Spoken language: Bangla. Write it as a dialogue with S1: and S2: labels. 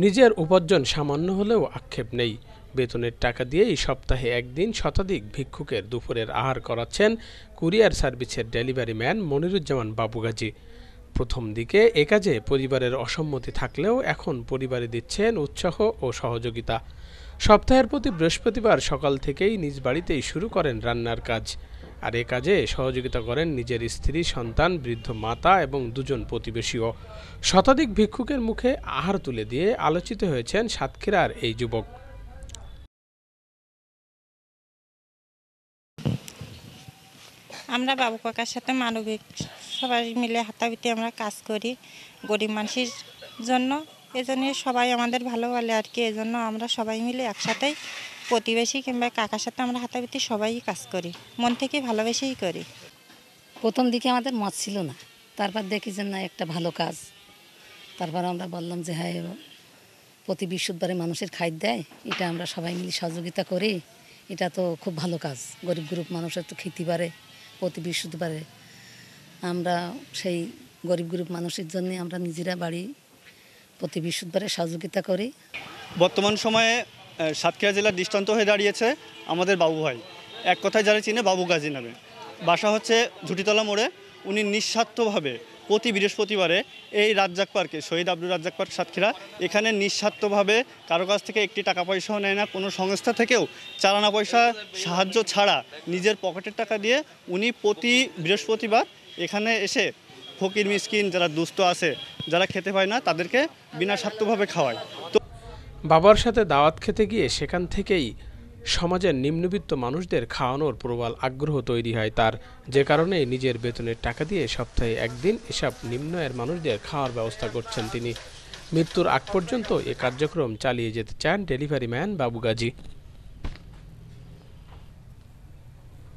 S1: নিজের উপার্জন সামান্য হলেও আক্ষেপ নেই। বেতনের টাকা দিয়েই সপ্তাহে একদিন শতাধিক ভিক্ষুকের দুপুরের আহার করাচ্ছেন কুরিয়ার সার্ভিসের ডেলিভারি ম্যান মনিরুজ্জামান বাবুগাজী। প্রথম দিকে এ কাজে পরিবারের অসম্মতি থাকলেও এখন পরিবারে দিচ্ছেন উৎসাহ ও সহযোগিতা। সপ্তাহের প্রতি বৃহস্পতিবার সকাল থেকেই নিজ বাড়িতেই শুরু করেন রান্নার কাজ। আর এ কাজে সহযোগিতা করেন নিজের স্ত্রী, সন্তান, বৃদ্ধ মাতা এবং দুজন প্রতিবেশীও। শতাধিক ভিক্ষুকের মুখে আহার তুলে দিয়ে আলোচিত হয়েছেন সাতক্ষীরার এই যুবক।
S2: আমরা বাবু কাকার সাথে মানবিক সবাই মিলে হাতাহাতি আমরা কাজ করি গরিব মানুষের জন্য। এজন্য সবাই আমাদের ভালো বলে আর কি। এজন্য আমরা সবাই মিলে একসাথেই প্রতিবেশী কিংবা কাকার সাথে আমরা হাতাহাতি সবাই কাজ করি, মন থেকে ভালোবেসেই করি।
S3: প্রথম দিকে আমাদের মত ছিল না, তারপর দেখি যে না একটা ভালো কাজ। তারপর আমরা বললাম যে হ্যাঁ, প্রতি বৃহস্পতিবারে মানুষের খাদ্য দেয়, এটা আমরা সবাই মিলে সহযোগিতা করি, এটা তো খুব ভালো কাজ। গরিব গ্রুপ মানুষের তো খেতে পারে প্রতি বৃহস্পতিবারে। আমরা সেই গরিব গ্রুপ মানুষের জন্য আমরা নিজেরা বাড়ি প্রতি বৃহস্পতিবারে সহযোগিতা করি।
S4: বর্তমান সময়ে সাতক্ষীরা জেলার দৃষ্টান্ত হয়ে দাঁড়িয়েছে আমাদের বাবু ভাই। এক কথায় যারা চিনে বাবুগাজী নামে। বাসা হচ্ছে ঝুটিতলা মোড়ে। উনি নিঃস্বার্থভাবে প্রতি বৃহস্পতিবারে এই রাজ্জাক পার্কে, শহীদ আব্দুর রাজ্জাক পার্ক সাতক্ষীরা, এখানে নিঃস্বার্থভাবে কারো কাছ থেকে একটি টাকা পয়সাও নেয় না, কোনো সংস্থা থেকেও চালানা পয়সা সাহায্য ছাড়া নিজের পকেটের টাকা দিয়ে উনি প্রতি বৃহস্পতিবার এখানে এসে ফকির মিসকিন যারা দুস্থ আছে, যারা খেতে পায় না, তাদেরকে বিনা স্বার্থভাবে খাওয়ায়। তো
S1: বাবার সাথে দাওয়াত খেতে গিয়ে সেখান থেকেই সমাজের নিম্নবিত্ত মানুষদের খাওয়ানোর প্রবল আগ্রহ তৈরি হয় তার, যে কারণে নিজের বেতনের টাকা দিয়ে সপ্তাহে একদিন এসব নিম্ন আয়ের মানুষদের খাওয়ার ব্যবস্থা করছেন তিনি। মৃত্যুর আগ পর্যন্ত এ কার্যক্রম চালিয়ে যেতে চান ডেলিভারি ম্যান বাবুগাজী।